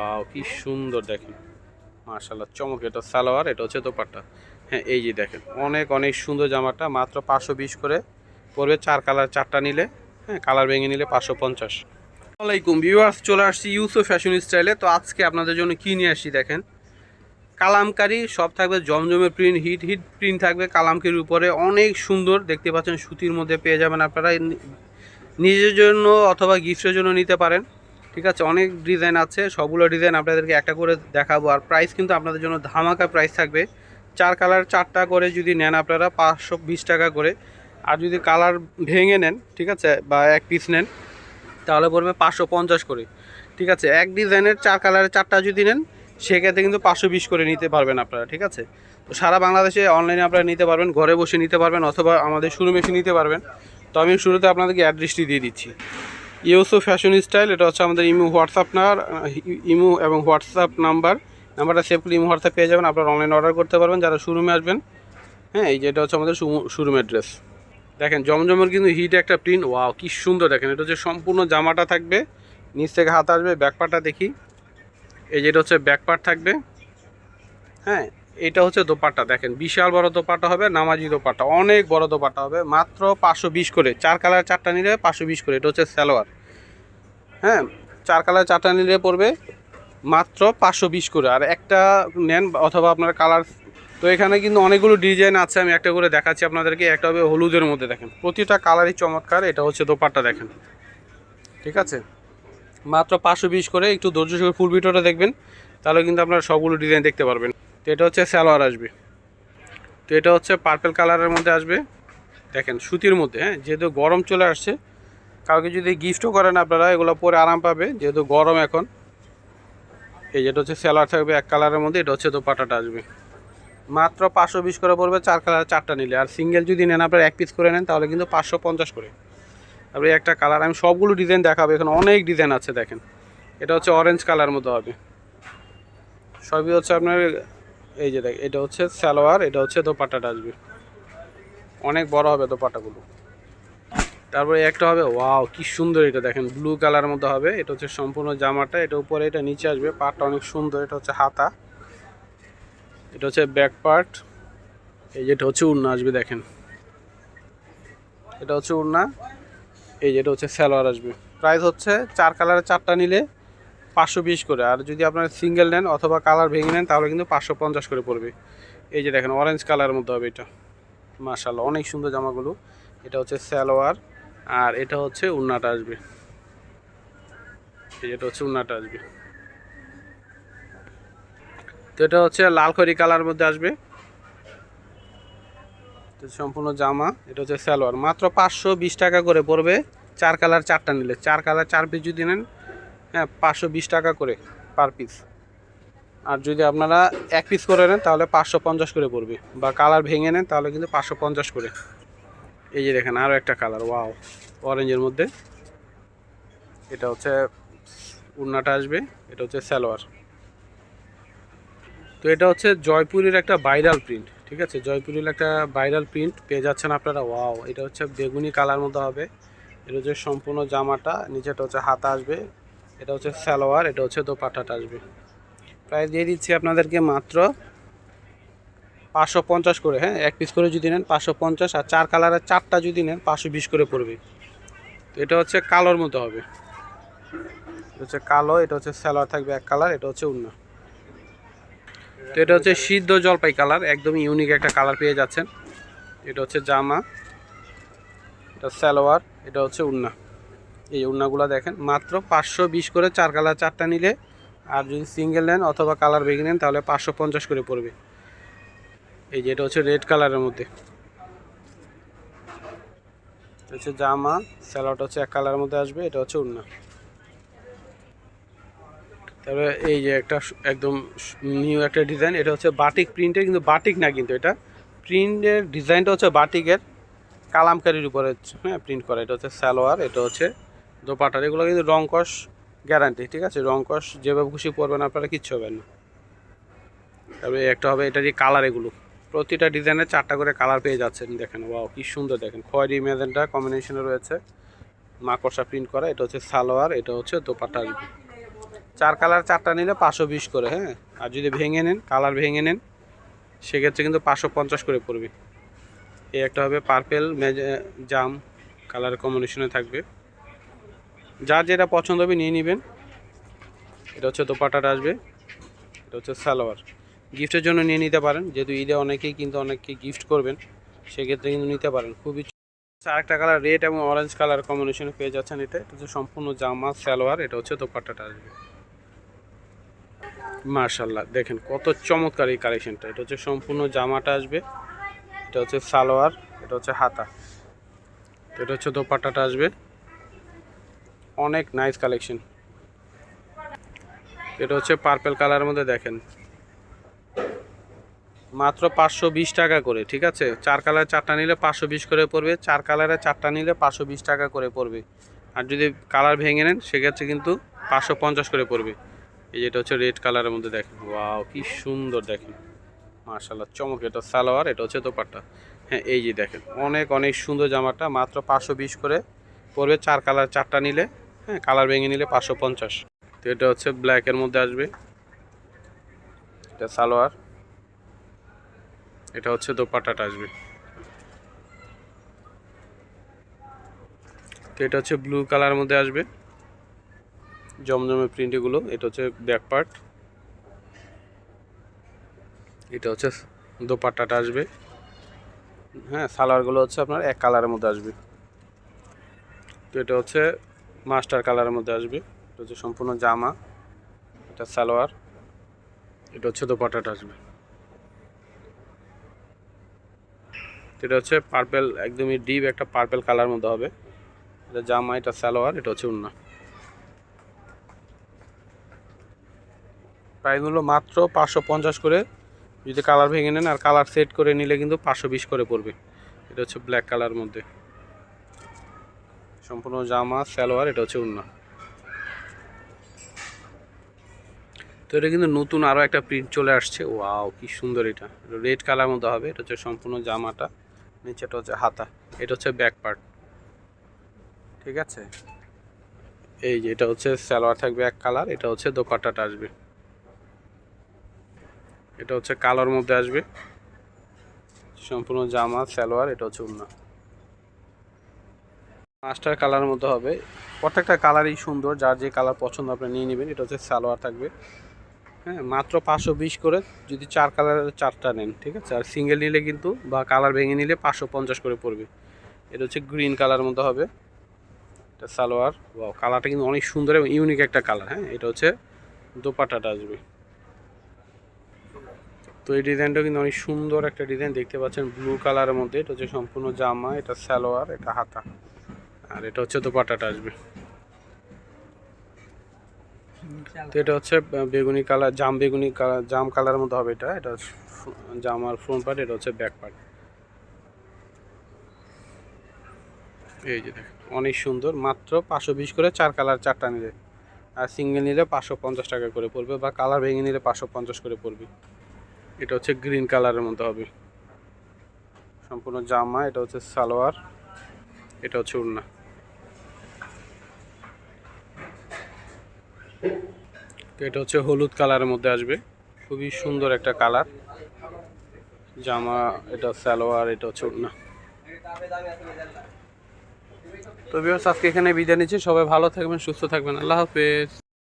Wow কি সুন্দর দেখেন, মাশাআল্লাহ চমক। এটা সালোয়ার, এটা হচ্ছে দোপাট্টা। হ্যাঁ এই যে দেখেন, অনেক অনেক সুন্দর জামাটা, মাত্র 520 করে পড়বে। 4 কালার 4টা নিলে, হ্যাঁ কালার ভেঙে নিলে 550। আসসালামু আলাইকুম ভিউয়ার্স, চলে আসছি ইউসুফ ফ্যাশন স্টাইলে। তো আজকে আপনাদের জন্য কি নিয়ে আসছি দেখেন, কালামকারী সব থাকবে, জমজমের প্রিন্ট, হিট হিট প্রিন্ট থাকবে কালামকারীর উপরে, অনেক সুন্দর দেখতে পাচ্ছেন। সুতির মধ্যে পেয়ে যাবেন আপনারা, নিজের জন্য অথবা গিফটের জন্য নিতে পারেন। ঠিক আছে, অনেক ডিজাইন আছে, সবগুলো ডিজাইন আপনাদেরকে একটা করে দেখাবো। আর প্রাইস কিন্তু আপনাদের জন্য ধামাকা প্রাইস থাকবে। 4 কালার 4টা করে যদি নেন আপনারা 520 টাকা করে। আর যদি কালার ভেঙে নেন, ঠিক আছে, বা এক পিস নেন, তাহলে পড়বে 550 করে। ঠিক আছে, এক ডিজাইনের 4 কালারের 4টা যদি নেন, সেক্ষেত্রে কিন্তু 520 করে নিতে পারবেন আপনারা। ঠিক আছে, তো সারা বাংলাদেশে অনলাইনে আপনারা নিতে পারবেন, ঘরে বসে নিতে পারবেন, অথবা আমাদের শোরুমে এসে নিতে পারবেন। তো আমি শুরুতে আপনাদেরকে অ্যাড্রেসটি দিয়ে দিচ্ছি। ইউসুফ ফ্যাশন স্টাইল, এটা হচ্ছে আমাদের ইমো এবং হোয়াটসঅ্যাপ নাম্বারটা সেভ করে ইমো হোয়াটসঅ্যাপ পেয়ে যাবেন। আপনারা অনলাইনে অর্ডার করতে পারবেন যারা শোরুমে আসবেন। হ্যাঁ এই যে এটা হচ্ছে আমাদের শোরুম অ্যাড্রেস। দেখেন জমজমের কিন্তু হিট একটা প্রিন্ট, ওয়াও কি সুন্দর দেখেন। এটা হচ্ছে সম্পূর্ণ জামাটা থাকবে, নিচ থেকে হাত আসবে। ব্যাকপার্টটা দেখি, এই যেটা হচ্ছে ব্যাকপার্ট থাকবে। হ্যাঁ এটা হচ্ছে দোপাট্টা, দেখেন বিশাল বড় দোপাট্টা হবে, নামাজি দোপাট্টা, অনেক বড় দোপাট্টা হবে। মাত্র 520 করে, 4 কালার 4টা নিলে 520 করে। এটা হচ্ছে সালোয়ার। হ্যাঁ 4 কালার 4টা নিলে পড়বে মাত্র 520 করে। আর একটা নেন অথবা আপনার কালার, তো এখানে কিন্তু অনেকগুলো ডিজাইন আছে, আমি একটা করে দেখাচ্ছি আপনাদেরকে। একটা হবে হলুদের মধ্যে, দেখেন প্রতিটা কালারই চমৎকার। এটা হচ্ছে দোপাট্টা দেখেন। ঠিক আছে, মাত্র 520 করে। একটু ধৈর্য সহকারে ফুল ভিডিওটা দেখবেন, তাহলে কিন্তু আপনারা সবগুলো ডিজাইন দেখতে পারবেন। তো এটা হচ্ছে সালোয়ার আসবে। তো এটা হচ্ছে পার্পল কালারের মধ্যে আসবে, দেখেন সুতির মধ্যে। হ্যাঁ যেহেতু গরম চলে আসছে, কাউকে যদি গিফটও করেন আপনারা, এগুলো পরে আরাম পাবে যেহেতু গরম এখন। এই যেটা হচ্ছে সালোয়ার থাকবে এক কালারের মধ্যে, এটা হচ্ছে দোপাট্টাটা আসবে। মাত্র 520 করে পড়বে 4 কালার 4টা নিলে। আর সিঙ্গেল যদি নেন আপনারা, এক পিস করে নেন, তাহলে কিন্তু 550 করে। তারপরে একটা কালার, আমি সবগুলো ডিজাইন দেখাবো, এখানে অনেক ডিজাইন আছে দেখেন। এটা হচ্ছে অরেঞ্জ কালার মতো হবে, সবই হচ্ছে আপনার। এই যে দেখ, এটা হচ্ছে সালোয়ার, এটা হচ্ছে দোপাট্টাটা আসবে, অনেক বড় হবে দোপাট্টাগুলো। তারপরে একটা হবে, ওয়াও কি সুন্দর, এটা দেখেন ব্লু কালার মতো হবে। এটা হচ্ছে সম্পূর্ণ জামাটা, এটা উপরে এটা নিচে আসবে, পাটটা অনেক সুন্দর। এটা হচ্ছে হাতা, এটা হচ্ছে ব্যাক পার্ট। এই যেটা হচ্ছে উড়না আসবে দেখেন, এটা হচ্ছে উড়না। এই যেটা হচ্ছে সালোয়ার আসবে। প্রাইস হচ্ছে 4 কালারের 4টা নিলে 520 করে। আর যদি আপনারা সিঙ্গেল নেন অথবা কালার ভেঙে নেন, তাহলে কিন্তু 550 করে পড়বে। এই যে দেখেন অরেঞ্জ কালারের মধ্যে হবে এটা, মাশাআল্লাহ অনেক সুন্দর জামাগুলো। এটা হচ্ছে সালোয়ার, আর এটা হচ্ছে উড়নাটা আসবে। এই যেটা হচ্ছে উড়নাটা আসবে। তো এটা হচ্ছে লাল খয়েরি কালার মধ্যে আসবে, তো সম্পূর্ণ জামা। এটা হচ্ছে সালোয়ার, মাত্র 520 টাকা করে পড়বে। 4 কালার 4টা নিলে, 4 কালার 4 পিস যদি নেন, হ্যাঁ 520 টাকা করে পার পিস। আর যদি আপনারা এক পিস করে নেন, তাহলে 550 করে পড়বে, বা কালার ভেঙে নেন তাহলে কিন্তু 550 করে। এই যে দেখেন আরও একটা কালার, ওয়াও অরেঞ্জের মধ্যে। এটা হচ্ছে উড়নাটা আসবে, এটা হচ্ছে সালোয়ার। তো এটা হচ্ছে জয়পুরের একটা ভাইরাল প্রিন্ট। ঠিক আছে, জয়পুরের একটা ভাইরাল প্রিন্ট পেয়ে যাচ্ছেন আপনারা। ওয়াও, এটা হচ্ছে বেগুনি কালার মধ্যে হবে। এটা হচ্ছে সম্পূর্ণ জামাটা, নিচেটা হচ্ছে হাতা আসবে। এটা হচ্ছে সালোয়ার, এটা হচ্ছে দোপাট্টাটা আসবে। প্রায় দিয়ে দিচ্ছি আপনাদেরকে মাত্র 550 করে। হ্যাঁ এক পিস করে যদি নেন 550, আর 4 কালারের 4টা যদি নেন 520 করে পড়বে। তো এটা হচ্ছে কালোর মতো হবে, এটা হচ্ছে কালো। এটা হচ্ছে সালোয়ার থাকবে এক কালার, এটা হচ্ছে উন্না। তো এটা হচ্ছে সিদ্ধ জলপাই কালার, একদমই ইউনিক একটা কালার পেয়ে যাচ্ছেন। এটা হচ্ছে জামা, এটা সালোয়ার, এটা হচ্ছে উন্না। এই উন্নাগুলো দেখেন, মাত্র 520 করে। 4 কালার 4টা নিলে, আর যদি সিঙ্গেল নেন অথবা কালার ভেঙে নেন, তাহলে 550 করে পড়বে। এই যে এটা হচ্ছে রেড কালারের মধ্যে, এটা হচ্ছে জামা, সালোয়ারটা হচ্ছে এক কালারের মধ্যে আসবে। এটা হচ্ছে উন্না। তারপরে এই যে একটা একদম নিউ একটা ডিজাইন, এটা হচ্ছে বাটিক প্রিন্টের, কিন্তু বাটিক না, কিন্তু এটা প্রিন্টের ডিজাইনটা হচ্ছে বাটিকের কালামকারির উপরে, হ্যাঁ প্রিন্ট করা। এটা হচ্ছে সালোয়ার, এটা হচ্ছে দোপাট্টা। এগুলো কিন্তু রং কস গ্যারান্টি। ঠিক আছে, রং কস যেভাবে খুশি পরবেন আপনারা, কিচ্ছু হবেন না। তবে একটা হবে, এটা দিয়ে কালার, এগুলো প্রতিটা ডিজাইনের 4টা করে কালার পেয়ে যাচ্ছেন। দেখেন ওয়াও কি সুন্দর, দেখেন খয়েরি ম্যাজেন্টা কম্বিনেশনে রয়েছে, মাকড়সা প্রিন্ট করা। এটা হচ্ছে সালোয়ার, এটা হচ্ছে দোপাট্টা আসবে। চার কালার চারটা নিলে 520 করে, হ্যাঁ। আর যদি ভেঙে নেন, কালার ভেঙে নেন, সেক্ষেত্রে কিন্তু 550 করে পড়বে। এই একটা হবে পার্পেল জাম কালার কম্বিনেশনে থাকবে, যার যেটা পছন্দ হবে নিয়ে নেবেন। এটা হচ্ছে দোপাট্টাটা আসবে, এটা হচ্ছে সালোয়ার। গিফটের জন্য নিয়ে নিতে পারেন, যেহেতু ঈদে অনেকেই কিন্তু অনেককে গিফট করবেন, সেক্ষেত্রে কিন্তু নিতে পারেন। খুবই আরেকটা কালার রেড এবং অরেঞ্জ কালার কম্বিনেশনে পেয়ে যাচ্ছেন। এটা হচ্ছে সম্পূর্ণ জামা সালোয়ার, এটা হচ্ছে দোপাট্টাটা আসবে। মাশাআল্লাহ, দেখেন কত চমৎকার এই কালেকশনটা। এটা হচ্ছে সম্পূর্ণ জামাটা আসবে, এটা হচ্ছে সালোয়ার, এটা হচ্ছে হাতা, এটা হচ্ছে দোপাট্টাটা আসবে। অনেক নাইস কালেকশন। এটা হচ্ছে পার্পেল কালারের মধ্যে, দেখেন মাত্র 520 টাকা করে, ঠিক আছে। চার কালার চারটা নিলে 520 করে পড়বে, চার কালারে চারটা নিলে 520 টাকা করে পড়বে। আর যদি কালার ভেঙে নেন, সেক্ষেত্রে কিন্তু 550 করে পড়বে। এই যেটা হচ্ছে রেড কালারের মধ্যে, দেখেন ওয়াও কি সুন্দর, দেখেন মাশাআল্লাহ চমক। এটা সালোয়ার, এটা হচ্ছে দোপাট্টা। হ্যাঁ এই যে দেখেন অনেক অনেক সুন্দর জামাটা, মাত্র 520 করে পড়বে, চার কালার চারটা নিলে, হ্যাঁ। কালার ভেঙে নিলে 550। তো এটা হচ্ছে ব্ল্যাকের মধ্যে আসবে, এটা সালোয়ার, এটা হচ্ছে দোপাট্টাটা আসবে। তো এটা হচ্ছে ব্লু কালারের মধ্যে আসবে, জমজমে প্রিন্টগুলো। এটা হচ্ছে ব্যাক পার্ট, এটা হচ্ছে দোপাট্টাটা আসবে, হ্যাঁ। সালোয়ারগুলো হচ্ছে আপনার এক কালারের মধ্যে আসবে। তো এটা হচ্ছে মাস্টার কালারের মধ্যে আসবে, এটা হচ্ছে সম্পূর্ণ জামা, এটা সালোয়ার, এটা হচ্ছে দোপাট্টাটা আসবে। এটা হচ্ছে পার্পেল, একদমই ডিপ একটা পার্পেল কালার মধ্যে হবে, এটা জামা, এটা সালোয়ার, এটা হচ্ছে ওড়না। প্রাইসগুলো মাত্র 550 করে। যদি কালার ভেঙে নেন আর কালার সেট করে নিলে কিন্তু 520 করে পড়বে। এটা হচ্ছে ব্ল্যাক কালার মধ্যে, সম্পূর্ণ জামা সালোয়ার, এটা হচ্ছে ওড়না। তো এটা কিন্তু নতুন আরও একটা প্রিন্ট চলে আসছে, ওয়াও কি সুন্দর। এটা রেড কালার মধ্যে হবে, এটা হচ্ছে সম্পূর্ণ জামাটা, নিচেটা হচ্ছে হাতা, এটা হচ্ছে ব্যাক পার্ট, ঠিক আছে। এই যে এটা হচ্ছে সালোয়ার থাকবে এক কালার, এটা হচ্ছে দোপাট্টাটা আসবে, এটা হচ্ছে কালোর মধ্যে আসবে, সম্পূর্ণ জামা সালোয়ার, এটা হচ্ছে ওড়না। মাস্টার কালার মধ্যে হবে, প্রত্যেকটা কালারই সুন্দর, যার যে কালার পছন্দ আপনি নিয়ে নেবেন। এটা হচ্ছে সালোয়ার থাকবে, হ্যাঁ। মাত্র 520 করে যদি চার কালারের চারটা নেন, ঠিক আছে। আর সিঙ্গেল নিলে কিন্তু বা কালার ভেঙে নিলে 550 করে পড়বে। এটা হচ্ছে গ্রিন কালার মধ্যে হবে, এটা সালোয়ার। ওয়াও কালারটা কিন্তু অনেক সুন্দর এবং ইউনিক একটা কালার, হ্যাঁ। এটা হচ্ছে দোপাট্টাটা আসবে। তো এই ডিজাইনটা কিন্তু অনেক সুন্দর একটা ডিজাইন, দেখতে পাচ্ছেন ব্লু কালারের মধ্যে। এটা হচ্ছে সম্পূর্ণ জামা, এটা সালোয়ার, এটা হাতা, আর এটা হচ্ছে দোপাট্টাটা আসবে। তো এটা হচ্ছে বেগুনি কালার, বেগুনি কালার, জাম কালারের মধ্যে হবে। এটা এটা জামার ফ্রন্ট পার্ট, এটা হচ্ছে ব্যাক পার্ট। এই যে দেখেন অনেক সুন্দর, মাত্র 520 করে চার কালার চারটা নিলে। আর সিঙ্গেল নিলে 550 টাকা করে পড়বে, বা কালার ভেঙে নিলে 550 করে পড়বে। এটা হচ্ছে গ্রিন কালারের মধ্যে হবে, সম্পূর্ণ জামা, এটা হচ্ছে সালোয়ার, এটা হচ্ছে ওড়না। তো এটা হচ্ছে হলুদ কালারের মধ্যে আসবে, খুবই সুন্দর একটা কালার, জামা, এটা সালোয়ার, এটা হচ্ছে ওড়না। তো ভিউয়ার্স আজকে এখানে বিদায় নিচ্ছি, সবাই ভালো থাকবেন, সুস্থ থাকবেন, আল্লাহ হাফেজ।